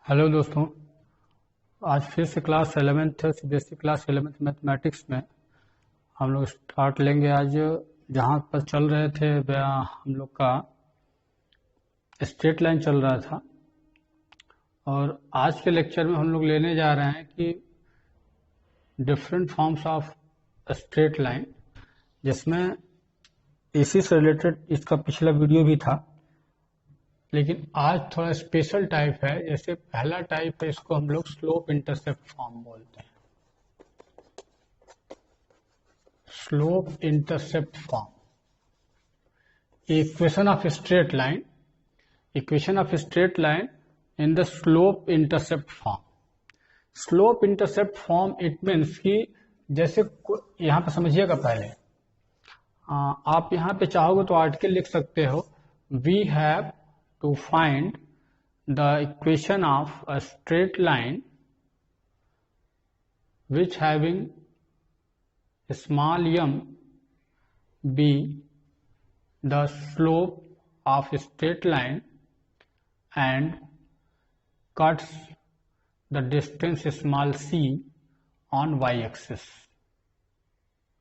Hello दोस्तों, आज फिर से class 11th CBSE class 11th mathematics में हम लोग स्टार्ट लेंगे। आज जहाँ पर चल रहे थे हम लोग का स्ट्रेट लाइन चल रहा था, और आज के लेक्चर में हम लोग लेने जा रहे हैं कि different forms of straight line, जिसमें इसी से रिलेटेड इसका पिछला वीडियो भी था, लेकिन आज थोड़ा स्पेशल टाइप है। जैसे पहला टाइप है, इसको हम लोग स्लोप इंटरसेप्ट फॉर्म बोलते हैं। Slope intercept form, equation of straight line, equation of straight line in the slope intercept form. Slope intercept form it means कि जैसे यहां पर समझिएगा, पहले आप यहां पे चाहोगे तो आर्टिकल लिख सकते हो, we have to find the equation of a straight line which having small m be the slope of a straight line and cuts the distance small c on y-axis।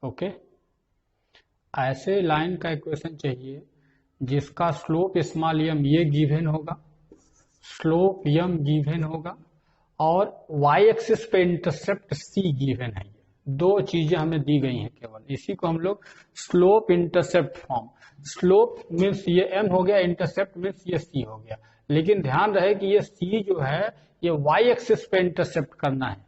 Okay, ऐसे line का equation चाहिए जिसका slope small M ये given होगा, slope M given होगा, और Y axis पे intercept सी given है। दो चीजें हमें दी गई हैं केवल, इसी को हम लोग slope intercept form. Slope means ये एम हो गया, इंटरसेप्ट मीन्स ये सी हो गया। लेकिन ध्यान रहे कि ये सी जो है ये वाई एक्सिस पे इंटरसेप्ट करना है।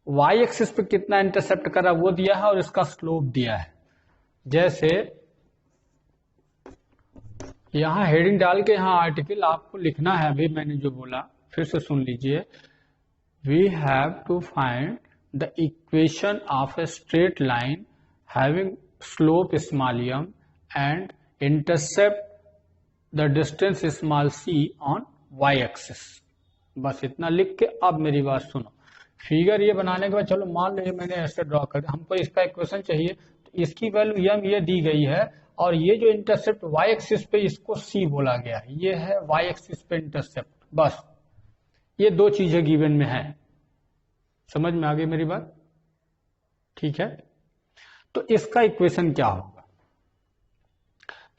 वाई एक्सिस पे कितना इंटरसेप्ट करा वो दिया है और इसका स्लोप दिया है। जैसे यहाँ हेडिंग डाल के यहाँ आर्टिकल आपको लिखना है। अभी मैंने जो बोला फिर से सुन लीजिए, we have to find the equation of a straight line having slope small m and intercept the distance small c on y axis. बस इतना लिख के अब मेरी बात सुनो। फिगर ये बनाने के बाद, चलो मान लीजिए मैंने ऐसे ड्रॉ कर दिया, हमको इसका इक्वेशन चाहिए, तो इसकी वैल्यू एम ये दी गई है, और ये जो इंटरसेप्ट वाई एक्सिस पे इसको सी बोला गया है, ये है वाई एक्सिस पे इंटरसेप्ट। बस ये दो चीजें गिवन में है। समझ में आ गई मेरी बात? ठीक है, तो इसका इक्वेशन क्या होगा?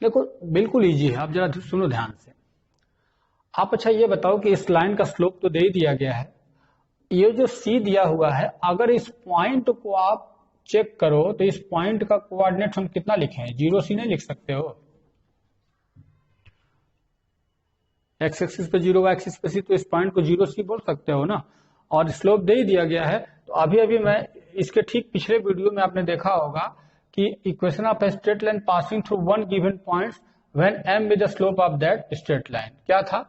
देखो बिल्कुल इजी है, आप जरा सुनो ध्यान से। आप अच्छा ये बताओ कि इस लाइन का स्लोप तो दे ही दिया गया है, ये जो सी दिया हुआ है, अगर इस पॉइंट को आप चेक करो तो इस पॉइंट का कोऑर्डिनेट हम कितना लिखें? जीरो सी नहीं लिख सकते हो? एक्स एक्सिस पे जीरो, वाई एक्सिस पे सी, तो इस पॉइंट को जीरो सी बोल सकते हो ना। और स्लोप दे ही दिया गया है, तो अभी अभी मैं इसके ठीक पिछले वीडियो में आपने देखा होगा कि equation of a straight line passing through one given point when m be the slope of that straight line, क्या था?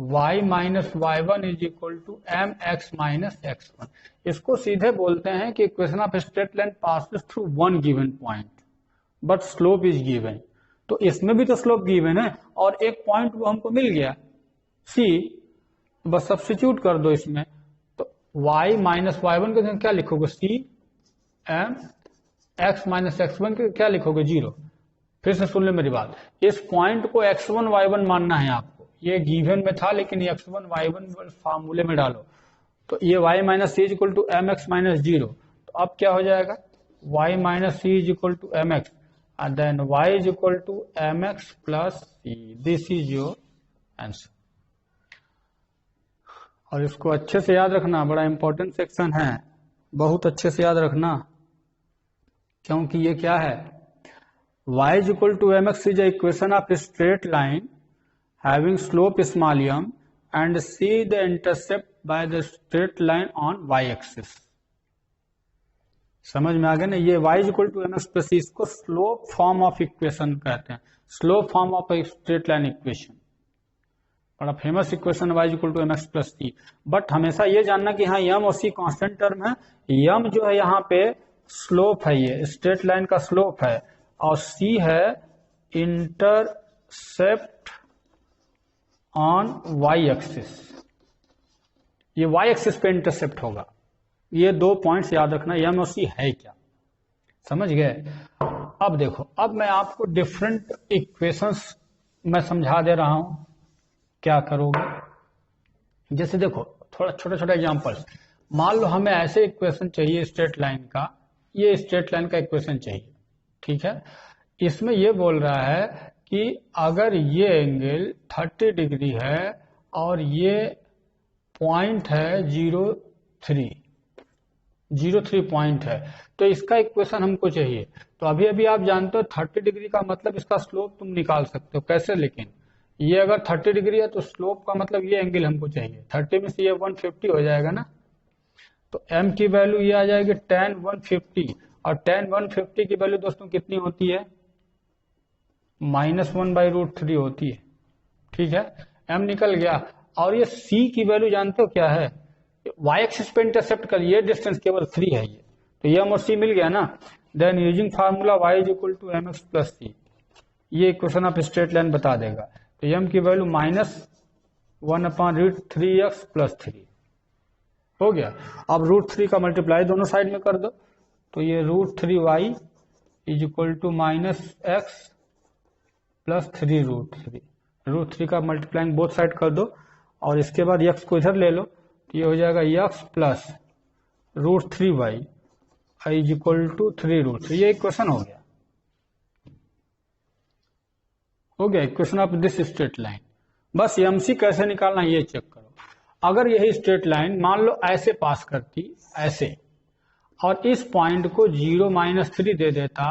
y minus y one is equal to M x minus x one. इसको सीधे बोलते हैं कि equation of straight line passes through one given point but slope is given. तो इसमें भी तो स्लोप गिवन है और एक पॉइंट वो हमको मिल गया c, बस सब्स्टिट्यूट कर दो इसमें, तो y माइनस वाई वन के क्या लिखोगे? c m x minus x one के क्या लिखोगे? जीरो। फिर से सुन ले मेरी बात, इस पॉइंट को x1 y1 मानना है आपको। ये गिवन में था, लेकिन x1 y1 फार्मूले में डालो, तो ये y minus c is equal to M x minus zero. तो अब क्या हो जाएगा? y minus c is equal to M x and then y is equal to M x plus c. This is your answer. और इसको अच्छे से याद रखना, बड़ा इंपॉर्टेंट सेक्शन है, बहुत अच्छे से याद रखना, क्योंकि ये क्या है? y is equal to M x is equation of straight line having slope small m and see the intercept by the straight line on y axis। समझ में आ गया ना? ये y equal to M x plus C, इसको slope form of equation कहते हैं, slope form of straight line equation. बड़ा famous equation y equal to M x plus C. But हमेशा ये जानना कि हाँ m और c कांस्टेंट टर्म है। m जो है यहाँ पे स्लोप है, ये स्ट्रेट लाइन का स्लोप है, और c है इंटरसेप्ट ऑन वाई एक्सिस। ये वाई एक्सिस पे इंटरसेप्ट होगा। ये दो पॉइंट्स याद रखना, एम और सी है क्या, समझ गए? अब देखो, अब मैं आपको डिफरेंट इक्वेशंस मैं समझा दे रहा हूं क्या करोगे, जैसे देखो थोड़ा छोटा छोटा एग्जांपल्स, मान लो हमें ऐसे इक्वेशन चाहिए स्ट्रेट लाइन का, ये स्ट्रेट लाइन का इक्वेशन चाहिए, ठीक है। इसमें ये बोल रहा है कि अगर ये एंगल 30 डिग्री है और ये पॉइंट है 03 पॉइंट है, तो इसका इक्वेशन हमको चाहिए। तो अभी अभी आप जानते हो 30 डिग्री का मतलब इसका स्लोप तुम निकाल सकते हो कैसे, लेकिन ये अगर 30 डिग्री है तो स्लोप का मतलब ये एंगल हमको चाहिए, 30 में से ये 150 हो जाएगा ना, तो m की वैल्यू ये आ जाएगी tan 150, और tan 150 की वैल्यू दोस्तों कितनी होती है, -1/√3 होती है, ठीक है। m निकल गया, और ये c की वैल्यू जानते हो क्या है, y एक्सिस पे इंटरसेप्ट कर, ये डिस्टेंस केवल 3 है, ये तो ये m और c मिल गया ना। Then using formula y = mx + c, ये इक्वेशन ऑफ स्ट्रेट लाइन बता देगा। तो m की वैल्यू -1/√3x + 3 हो गया। अब √3 का मल्टीप्लाई दोनों साइड में कर दो, तो ये √3y = -x + 3√3, √3 का मल्टीप्लाइंग बोथ साइड कर दो, और इसके बाद x को इधर ले लो, तो ये हो जाएगा x + √3y = 3√3, ये इक्वेशन हो गया equation of this straight line. बस एमसी कैसे निकालना ये चेक करो। अगर यही स्ट्रेट लाइन मान लो ऐसे पास करती, ऐसे, और इस पॉइंट को 0 -3 दे देता,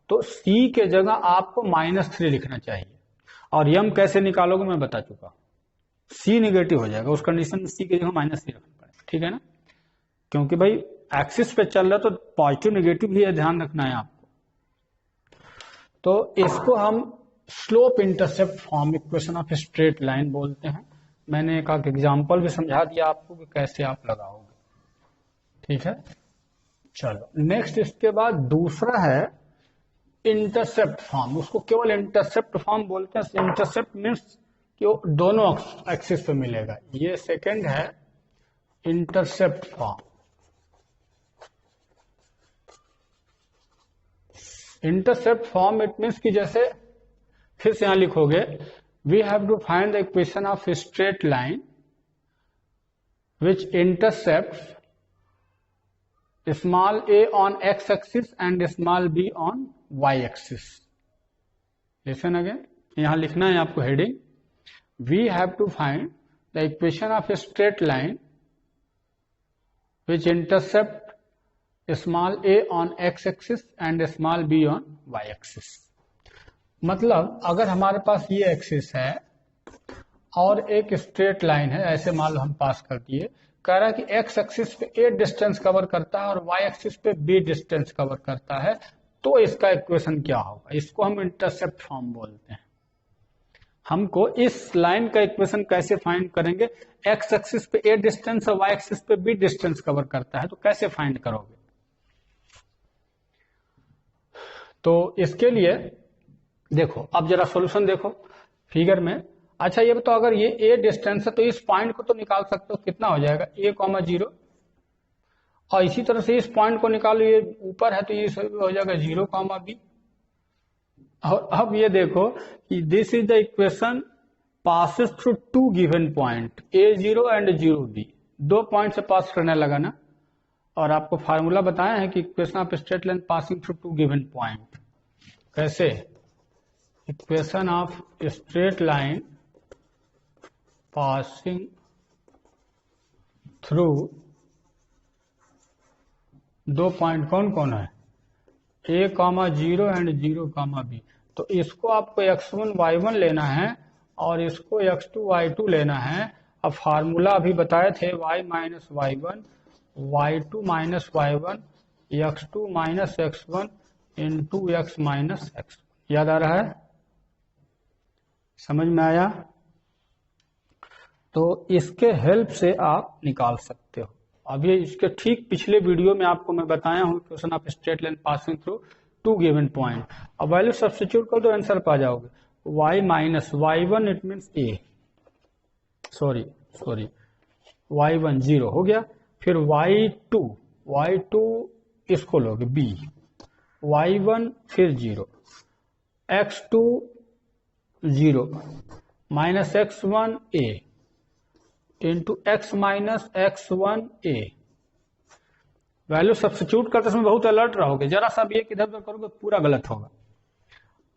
तो c के जगह आपको -3 लिखना चाहिए। और m कैसे निकालोगे मैं बता चुका, c निगेटिव हो जाएगा, उस कंडीशन में c की जगह -3 रखना पड़ेगा, ठीक है ना, क्योंकि भाई एक्सिस पे चल रहा है तो पॉजिटिव निगेटिव भी है, ध्यान रखना है आपको। तो इसको हम slope intercept form equation of straight line बोलते हैं। मैंने एक एग्जांपल भी समझा दिया आपको कि कैसे आप लगाओगे, ठीक है। चलो नेक्स्ट, इसके बाद दूसरा है इंटरसेप्ट फॉर्म, उसको केवल इंटरसेप्ट फॉर्म बोलते हैं। इंटरसेप्ट मीन्स कि वो दोनों एक्सिस पे मिलेगा। ये सेकंड है intercept form. Intercept form it means कि जैसे फिर से यहां लिखोगे, we have to find the equation of straight line which intercept small a on x axis and small b on y axis। Listen again, यहां लिखना है आपको heading, we have to find the equation of straight line which intercept small a on x axis and small b on y axis। मतलब अगर हमारे पास ये axis है और एक स्ट्रेट लाइन है, ऐसे मान लो हम पास कर दिए, कह रहा है कि एक्स एक्सिस पे ए डिस्टेंस कवर करता है और वाई एक्सिस पे बी डिस्टेंस कवर करता है, तो इसका इक्वेशन क्या होगा, इसको हम इंटरसेप्ट फॉर्म बोलते हैं। हमको इस लाइन का इक्वेशन कैसे फाइंड करेंगे, एक्स एक्सिस पे ए डिस्टेंस और वाई एक्सिस पे बी डिस्टेंस कवर करता है, तो कैसे फाइंड करोगे। तो इसके लिए देखो, अब जरा सॉल्यूशन देखो फिगर में। अच्छा ये बताओ, अगर ये ए डिस्टेंस है तो इस पॉइंट को तो निकाल सकते हो, कितना हो जाएगा a,0, और इसी तरह से इस पॉइंट को निकालो, ये ऊपर है तो ये हो जाएगा 0,b। और अब ये देखो कि this is the equation passes through two given point a0 and 0b, दो पॉइंट से पास करने लगा ना। और आपको फार्मूला बताया है कि equation of straight line passing through two given point कैसे, equation of straight line passing through दो पॉइंट कौन कौन है, a,0 एंड 0,b। तो इसको आपको x1 y1 लेना है और इसको x2 y2 लेना है। अब फार्मूला अभी बताए थे y माइनस y1 y2 minus y1 x2 minus x1 into x minus x1, याद आ रहा है, समझ में आया। तो इसके हेल्प से आप निकाल सकते हो। अब ये इसके ठीक पिछले वीडियो में आपको मैं बताया हूँ question of straight line passing through two given point. अब वैल्यू सब्स्टिट्यूट कर दो, आंसर पा जाओगे। y माइनस y1 it means a, sorry y1 0 हो गया, फिर y2 इसको लोगे b, y1 फिर 0, x2 0, minus x1a into x minus x1a। Value substitute करते समय बहुत अलर्ट रहोगे, जरा सा भी एक इधर उधर करोगे पूरा गलत होगा।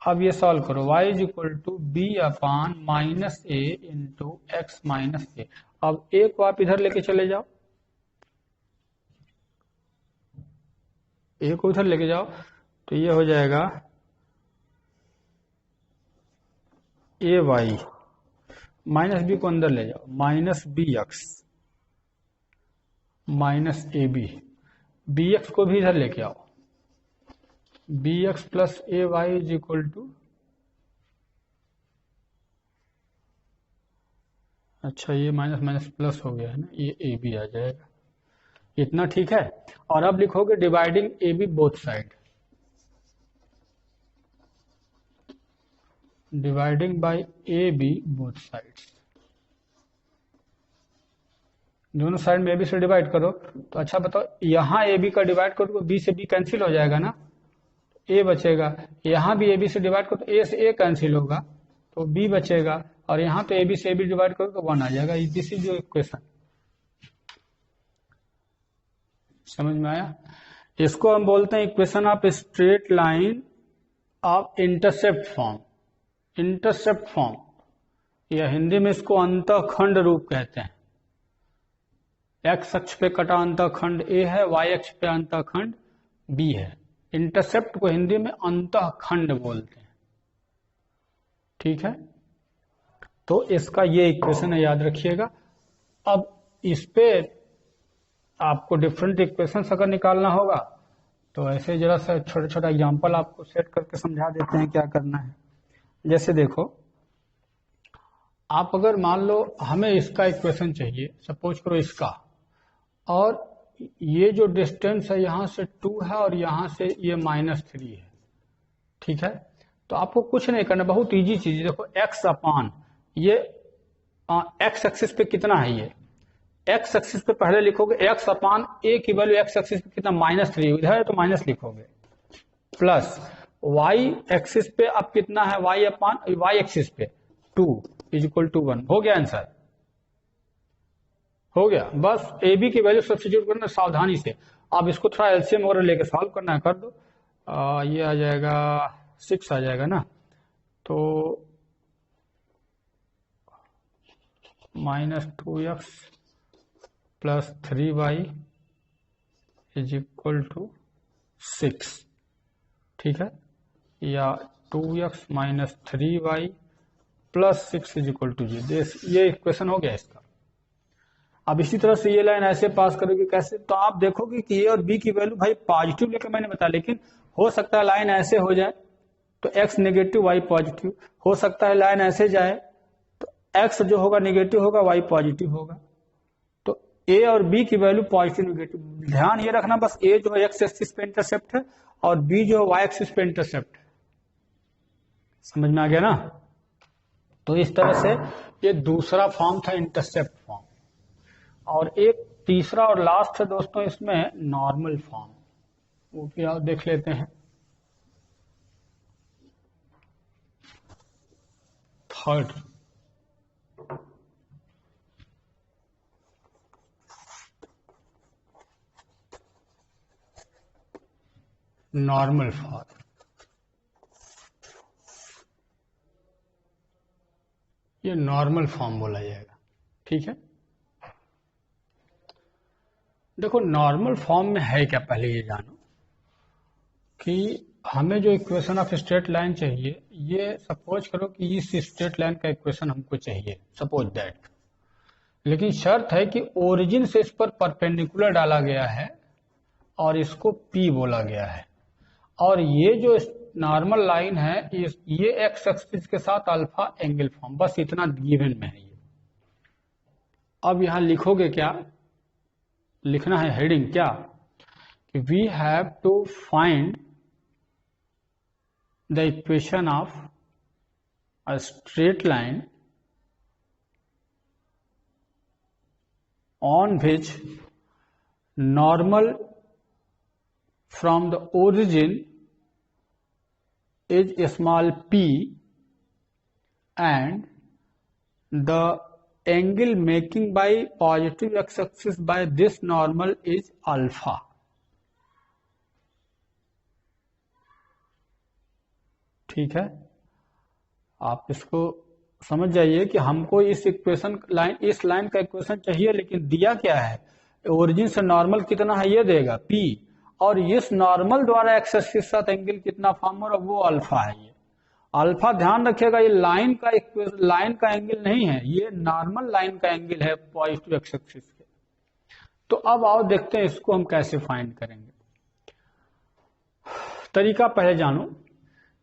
अब ये सॉल्व करो, y is equal to B upon minus A into X minus A. अब ए को आप इधर लेके चले जाओ, ए को इधर लेके जाओ तो ये हो जाएगा ए वाई, माइनस बी को अंदर ले जाओ, minus b x minus a b, b x को भी इधर लेके आओ, b x plus a y is equal to, अच्छा ये माइनस माइनस प्लस हो गया है ना, ये ए बी आ जाएगा, इतना ठीक है। और अब लिखोगे dividing a b both side, dividing by a b both sides, दोनों साइड में ए बी से डिवाइड करो। तो अच्छा बताओ, यहां ए बी का डिवाइड करो तो बी से बी कैंसिल हो जाएगा ना, ए बचेगा। यहां भी ए बी से डिवाइड करो तो ए से ए कैंसिल होगा तो बी बचेगा, और यहां तो ए बी से ए बी डिवाइड करो तो 1 आ जाएगा। दिस इज योर इक्वेशन, समझ में आया? इसको हम बोलते हैं equation of straight line of intercept form. Intercept form या हिंदी में इसको अंतःखंड रूप कहते हैं। एक्स अक्ष पे कटा अंतःखंड ए है, वाई अक्ष पे अंतःखंड बी है। इंटरसेप्ट को हिंदी में अंतःखंड बोलते हैं, ठीक है। तो इसका ये इक्वेशन है, याद रखिएगा। अब इस पे आपको डिफरेंट इक्वेशंस अगर निकालना होगा तो ऐसे जरा सा छोटा छोटा एग्जांपल आपको सेट करके समझा देते हैं क्या करना है। जैसे देखो, आप अगर मान लो हमें इसका इक्वेशन चाहिए, सपोज करो इसका, और ये जो डिस्टेंस है यहां से 2 है और यहां से ये -3 है, ठीक है। तो आपको कुछ नहीं करना, बहुत इजी चीज है। देखो एक्स अपान ये एक्स एक्सिस पे कितना है, ये एक्स एक्सिस पे पहले लिखोगे एक्स अपान ए की वैल्यू एक्स एक्सिस पे कितना -3, इधर है तो माइनस लिखोगे, प्लस वाई एक्सिस पे अब कितना है, वाई अपान वाई एक्सिस पे 2 इज इक्वल टू 1। हो गया आंसर, हो गया। बस ए बी की वैल्यू सब्स्टिट्यूट करना सावधानी से। अब इसको थोड़ा एलसीएम वगैरह लेके सॉल्व करना है, कर दो। ये आ जाएगा 6 आ जाएगा ना, तो -2x plus 3y is equal to 6, ठीक है, या 2x माइनस 3y प्लस 6 इज इक्वल टू 0। ये इक्वेशन हो गया इसका। अब इसी तरह से ये लाइन ऐसे पास करोगे कैसे, तो आप देखोगे कि ए और बी की वैल्यू भाई पॉजिटिव लेकर मैंने बताया, लेकिन हो सकता है लाइन ऐसे हो जाए तो x नेगेटिव y पॉजिटिव, हो सकता है लाइन ऐसे जाए तो x जो होगा नेगेटिव होगा, y पॉजिटिव होगा। तो a और b की वैल्यू पॉजिटिव नेगेटिव, ध्यान ये रखना बस, a जो है x एक्सिस पे इंटरसेप्ट है और b जो है y एक्सिस पे इंटरसेप्ट है। समझ में आ गया ना? तो इस तरह से ये दूसरा फॉर्म था इंटरसेप्ट फॉर्म। और एक तीसरा और लास्ट है दोस्तों इसमें नॉर्मल फॉर्म, वो भी आप देख लेते हैं। थर्ड नॉर्मल फॉर्म, ये नॉर्मल फॉर्म बोला जाएगा, ठीक है। देखो नॉर्मल फॉर्म में है क्या, पहले ये जानो कि हमें जो इक्वेशन ऑफ स्ट्रेट लाइन चाहिए, ये सपोज करो कि इस स्ट्रेट लाइन का इक्वेशन हमको चाहिए, सपोज दैट, लेकिन शर्त है कि ओरिजिन से इस पर परपेंडिकुलर डाला गया है और इसको P बोला गया है, और ये जो नॉर्मल लाइन है ये एक्स एक्सिस के साथ अल्फा एंगल फॉर्म, बस इतना गिवन में है ये। अब यहां लिखोगे क्या, लिखना है हेडिंग क्या, कि we have to find the equation of a straight line on which normal from the origin is small p and the angle making by positive x axis by this normal is alpha. ठीक है, आप इसको समझ जाइए कि हमको इस इक्वेशन लाइन, इस लाइन का इक्वेशन चाहिए, लेकिन दिया क्या है, ओरिजिन से नॉर्मल कितना है ये देगा P, और इस नॉर्मल द्वारा एक्स एक्सिस के साथ एंगल कितना फॉर्म हो रहा है वो अल्फा है। ये अल्फा ध्यान रखिएगा, ये लाइन का एंगल नहीं है, ये नॉर्मल लाइन का एंगल है पॉजिटिव एक्स एक्सिस के। तो अब आओ देखते हैं इसको हम कैसे फाइंड करेंगे। तरीका पहले जानो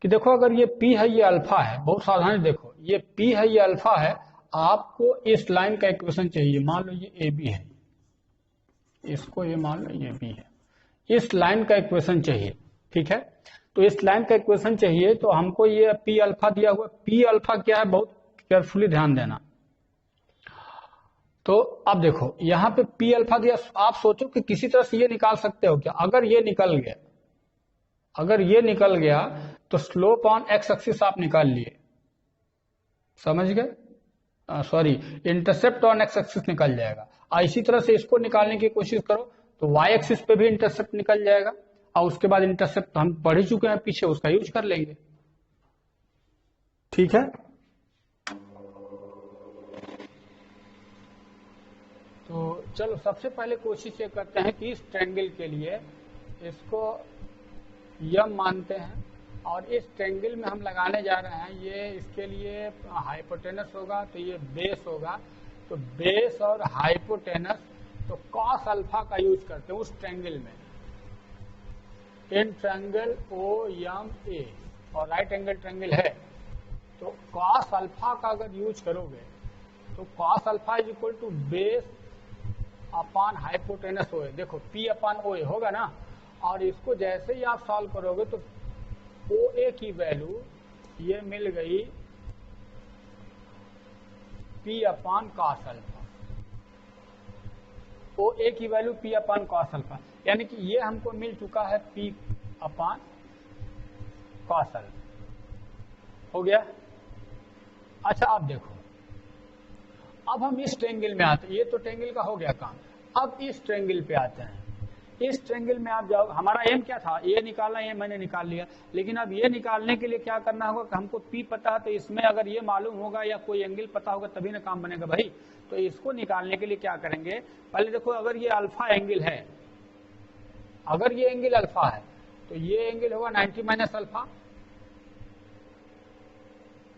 कि देखो अगर ये P है, ये अल्फा है, बहुत सावधानी देखो, ये P है, ये अल्फा है, आपको इस लाइन का इक्वेशन चाहिए। मान लो ये AB है, इसको ये मान लो ये B है, इस लाइन का इक्वेशन चाहिए। ठीक है, तो इस लाइन का इक्वेशन चाहिए, तो हमको ये P अल्फा दिया हुआ, P अल्फा क्या है बहुत केयरफुली ध्यान देना। तो अब देखो यहां पे P अल्फा दिया, आप सोचो कि किसी तरह से ये निकाल सकते हो क्या? अगर ये निकल गया, अगर ये निकल गया तो स्लोप ऑन एक्स एक्सिस आप निकाल लिए, समझ गए? Sorry, intercept on x axis निकल जाएगा। इसी तरह से इसको निकालने की कोशिश करो तो वाई एक्सिस पे भी इंटरसेप्ट निकल जाएगा, और उसके बाद इंटरसेप्ट हम पढ़ ही चुके हैं पीछे, उसका यूज कर लेंगे। ठीक है, तो चलो सबसे पहले कोशिश ये करते हैं कि इस ट्रायंगल के लिए इसको यम मानते हैं, और इस ट्रायंगल में हम लगाने जा रहे हैं, ये इसके लिए हाइपोटेनस होगा, तो ये बेस होगा, तो बेस और हाइपोटेनस, तो कॉस अल्फा का यूज करते हैं उस ट्रायंगल में। इन ट्रायंगल OMA और राइट एंगल ट्रायंगल है, तो कॉस अल्फा का अगर यूज करोगे तो cos alpha is equal to base upon hypotenuse OA। देखो P अपॉन OA होगा ना, और इसको जैसे ही आप सॉल्व करोगे तो OA की वैल्यू ये मिल गई P upon cos alpha, OA की value P upon cos alpha, यानी कि ये हमको मिल चुका है P अपॉन कॉस अल्फा। हो गया? अच्छा अब देखो, अब हम इस ट्रायंगल में आते हैं, ये तो ट्रायंगल का हो गया काम, अब इस ट्रायंगल पे आते हैं। इस ट्रायंगल में आप जाओ, हमारा एम क्या था, ये निकालना, ये मैंने निकाल लिया, लेकिन अब ये निकालने के लिए क्या करना होगा कि हमको P पता है, तो इसमें अगर ये मालूम होगा या कोई एंगल पता होगा तभी ना काम बनेगा भाई। तो इसको निकालने के लिए क्या करेंगे, पहले देखो अगर ये अल्फा एंगल है, अगर ये एंगल अल्फा है तो ये एंगल होगा 90 माइनस अल्फा,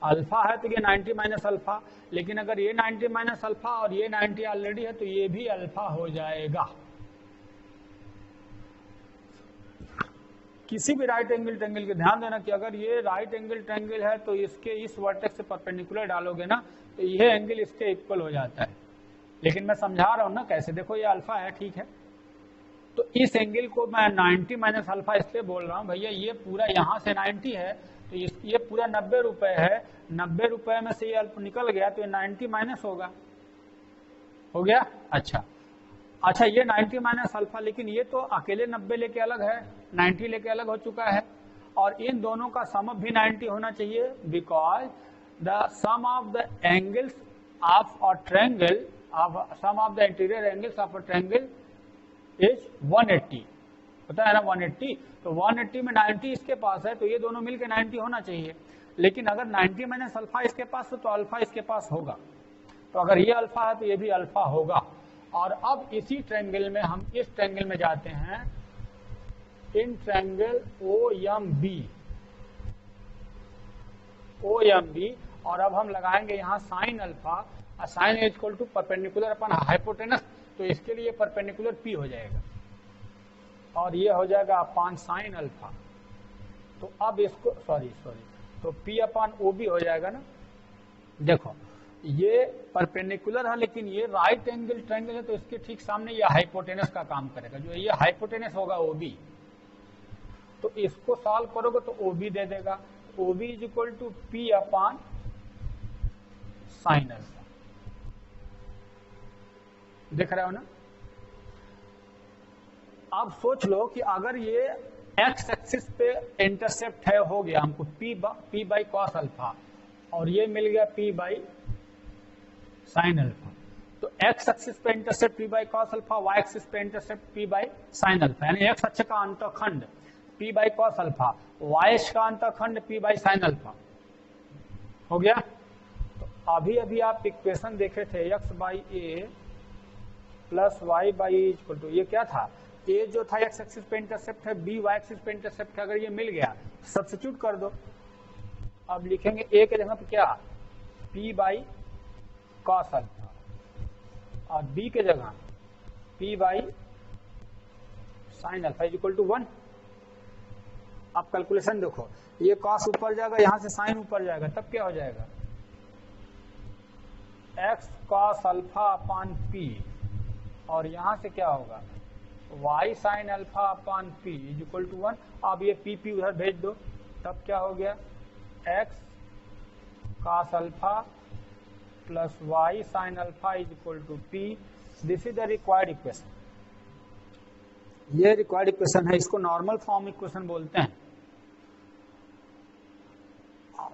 अल्फा है तो ये 90 माइनस अल्फा, लेकिन अगर ये 90 माइनस अल्फा और ये 90 ऑलरेडी है तो ये भी अल्फा हो जाएगा। किसी भी राइट एंगल ट्रायंगल के ध्यान देना कि अगर ये राइट एंगल ट्रायंगल है तो इसके इस वर्टेक्स से परपेंडिकुलर डालोगे ना तो ये एंगल इसके इक्वल हो जाता है। लेकिन मैं समझा रहा हूं ना कैसे, देखो ये अल्फा है, ठीक है, तो इस एंगल को मैं 90 माइनस अल्फा इसलिए बोल रहा हूं भैया, ये पूरा यहां से 90 है तो ये पूरा 90 रुपए है, 90 रुपए में से ये अल्फा निकल गया तो ये 90 माइनस होगा। हो गया? अच्छा ये 90 माइनस अल्फा, लेकिन ये तो अकेले 90 लेके अलग है, 90 लेके अलग हो चुका है, और इन दोनों का सम ऑफ भी 90 होना चाहिए, because the sum of the angles of a triangle, sum of the interior angles of a triangle is 180, पता है ना 180, तो 180 में 90 इसके पास है तो ये दोनों मिलके 90 होना चाहिए, लेकिन अगर 90 माइनस अल्फा इसके पास है तो अल्फा इसके पास होगा, तो अगर ये अल्फा है तो ये भी अल्फा होगा। और अब इसी ट्रायंगल में हम इस ट्रायंगल में जाते हैं, इन ट्रायंगल OMB, और अब हम लगाएंगे यहाँ sine alpha, sine is equal to perpendicular upon hypotenuse, तो इसके लिए परपेंडिकुलर P हो जाएगा और ये हो जाएगा अपॉन साइन अल्फा, तो अब इसको सॉरी तो P अपॉन OB हो जाएगा ना। देखो ये परपेंडिकुलर है लेकिन ये राइट एंगल ट्रायंगल है, तो इसके ठीक सामने ये हाइपोटेनस का काम करेगा, जो ये हाइपोटेनस होगा OB, तो इसको सॉल्व करोगे तो OB दे देगा, OB is equal to P upon sine alpha. देख रहे हो ना? अब सोच लो कि अगर ये एक्स एक्सिस पे इंटरसेप्ट है, हो गया हमको P बाई कॉस अल्फा, और ये मिल गया P बाई साइन अल्फा। तो एक्स एक्सिस पे intercept p by cos alpha, y axis पे intercept p by sine alpha, यानी एक्स अक्ष का अंतखंड p by cos alpha, y अक्ष का अंतखंड पी बाई साइन अल्फा। हो गया। तो अभी अभी आप इक्वेशन देखे थे x by a plus y by a equal to, ये क्या था, ए जो था एक्स एक्सिस पे इंटरसेप्ट है, बी वाई एक्सिस पे इंटरसेप्ट है, अगर ये मिल गया सब्स्टिट्यूट कर दो। अब लिखेंगे ए के जगह पे क्या, पी बाई कॉस अल्फा, और बी के जगह p by sine alpha equal to 1। अब कैलकुलेशन देखो, ये कॉस ऊपर जाएगा, यहां से साइन ऊपर जाएगा, तब क्या हो जाएगा, x cos alpha upon p, और यहां से क्या होगा, y sine alpha upon p is equal to 1। अब ये पी पी उधर भेज दो, तब क्या हो गया, x cos alpha plus y sine alpha is equal to p. This is the required equation. ये रिक्वायर्ड इक्वेशन है, इसको नॉर्मल फॉर्म इक्वेशन बोलते हैं।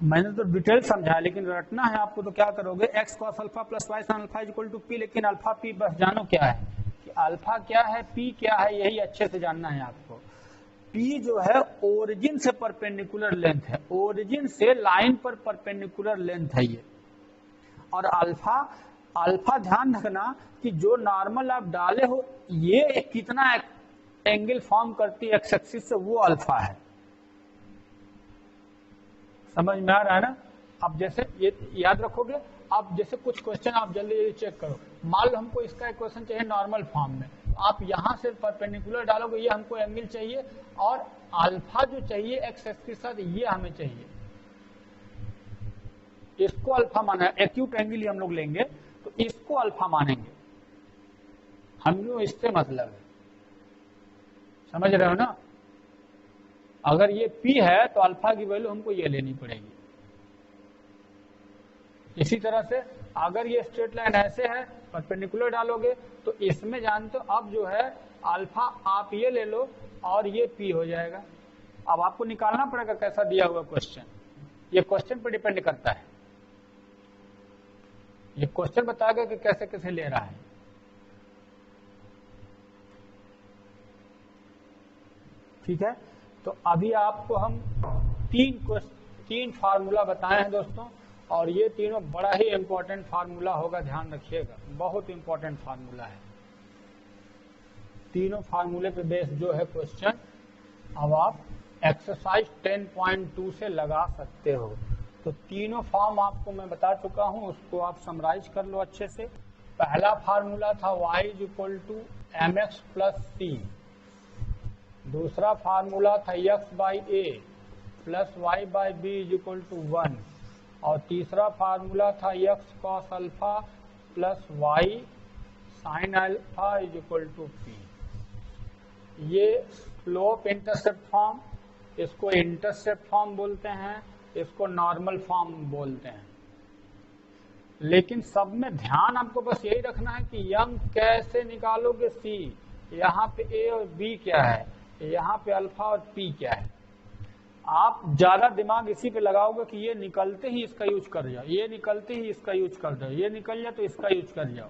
मैंने तो डिटेल समझाया, लेकिन रटना है आपको तो क्या करोगे, x cos alpha plus y sine alpha is equal to p, लेकिन अल्फा पी बस जानो क्या है, कि अल्फा क्या है, पी क्या है, यही अच्छे से जानना है आपको। पी जो है ओरिजिन से परपेंडिकुलर लेंथ है, ओरिजिन से लाइन पर परपेंडिकुलर लेंथ है ये। और अल्फा, अल्फा ध्यान रखना कि जो नॉर्मल आप डाले हो, ये कितना एंगल फॉर्म करती है एक्स एक्सिस से, वो अल्फा है। समझ में आ रहा है ना। अब जैसे ये याद रखोगे, अब जैसे कुछ क्वेश्चन आप जल्दी जल्दी चेक करो, मान लो हमको इसका इक्वेशन चाहिए नॉर्मल फॉर्म में, आप यहां से परपेंडिकुलर डालोगे, ये हमको एंगल चाहिए, और अल्फा जो चाहिए एक्स एक्सिस के साथ, ये हमें चाहिए, इसको अल्फा माना, एक्यूट एंगल ही हम लोग लेंगे, तो इसको अल्फा मानेंगे हम लोग, इससे मतलब है, समझ रहे हो ना। अगर ये P है तो अल्फा की वैल्यू हमको ये लेनी पड़ेगी। इसी तरह से अगर ये स्ट्रेट लाइन ऐसे है, परपेंडिकुलर डालोगे, तो इसमें जानते हो अब जो है अल्फा आप ये ले लो और ये P हो जाएगा। अब आपको निकालना पड़ेगा कैसा दिया हुआ क्वेश्चन, ये क्वेश्चन पर डिपेंड करता है, ये क्वेश्चन बताएगा कि कैसे कैसे ले रहा है। ठीक है। तो अभी आपको हम तीन फार्मूला बताए हैं दोस्तों, और ये तीनों बड़ा ही इंपॉर्टेंट फार्मूला होगा, ध्यान रखिएगा, बहुत इंपॉर्टेंट फार्मूला है। तीनों फार्मूले पे बेस जो है क्वेश्चन, अब आप एक्सरसाइज 10.2 से लगा सकते हो। तो तीनों फॉर्म आपको मैं बता चुका हूं, उसको आप समराइज कर लो अच्छे से। पहला फार्मूला था y is equal to mx plus c, दूसरा फार्मूला था x by a plus y by b is equal to 1, और तीसरा फार्मूला था x cos alpha plus y sine alpha is equal to p. ये slope intercept form, इसको intercept form बोलते हैं, इसको नॉर्मल फॉर्म बोलते हैं। लेकिन सब में ध्यान आपको बस यही रखना है कि यंग कैसे निकालोगे सी, यहाँ पे ए और बी क्या है, यहाँ पे अल्फा और पी क्या है। आप ज्यादा दिमाग इसी पे लगाओगे कि ये निकलते ही इसका यूज कर जाओ, ये निकलते ही इसका यूज कर जाओ, ये निकल जाए तो इसका यूज कर जाओ।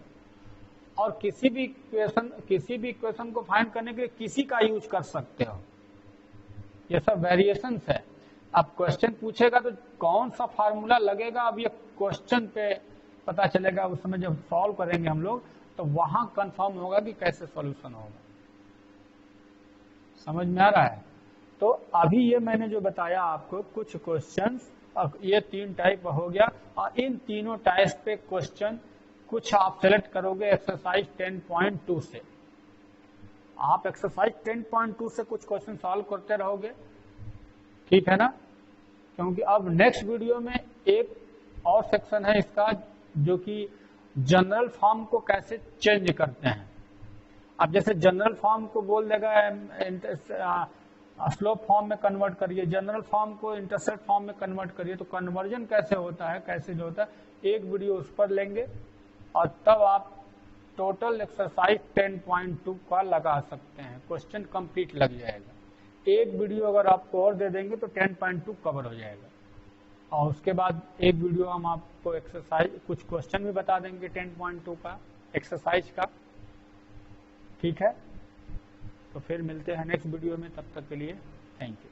और किसी भी इक्वेशन को फाइंड करने के लिए किसी का यूज कर सकते हो, ये सब वेरिएशंस है। अब क्वेश्चन पूछेगा तो कौन सा फार्मूला लगेगा, अब ये क्वेश्चन पे पता चलेगा, उस समय जब सॉल्व करेंगे हम लोग, तो वहां कंफर्म होगा कि कैसे सॉल्यूशन होगा। समझ में आ रहा है। तो अभी ये मैंने जो बताया आपको कुछ क्वेश्चंस, ये तीन टाइप हो गया, और इन तीनों टाइप पे क्वेश्चन कुछ आप सेलेक्ट करोगे एक्सरसाइज 10.2 से। आप एक्सरसाइज 10.2 से कुछ क्वेश्चन सॉल्व करते रहोगे, ठीक है ना। क्योंकि अब नेक्स्ट वीडियो में एक और सेक्शन है इसका, जो कि जनरल फॉर्म को कैसे चेंज करते हैं। अब जैसे जनरल फॉर्म को बोल देगा स्लोप फॉर्म में कन्वर्ट करिए, जनरल फॉर्म को इंटरसेप्ट फॉर्म में कन्वर्ट करिए, तो कन्वर्जन कैसे होता है, कैसे जो होता है, एक वीडियो उस पर लेंगे, और तब आप टोटल एक्सरसाइज 10.2 का लगा सकते हैं, क्वेश्चन कंप्लीट लग जाएगा। एक वीडियो अगर आपको और दे देंगे तो 10.2 कवर हो जाएगा। और उसके बाद एक वीडियो हम आपको एक्सरसाइज कुछ क्वेश्चन भी बता देंगे 10.2 का एक्सरसाइज का। ठीक है, तो फिर मिलते हैं नेक्स्ट वीडियो में, तब तक के लिए थैंक यू।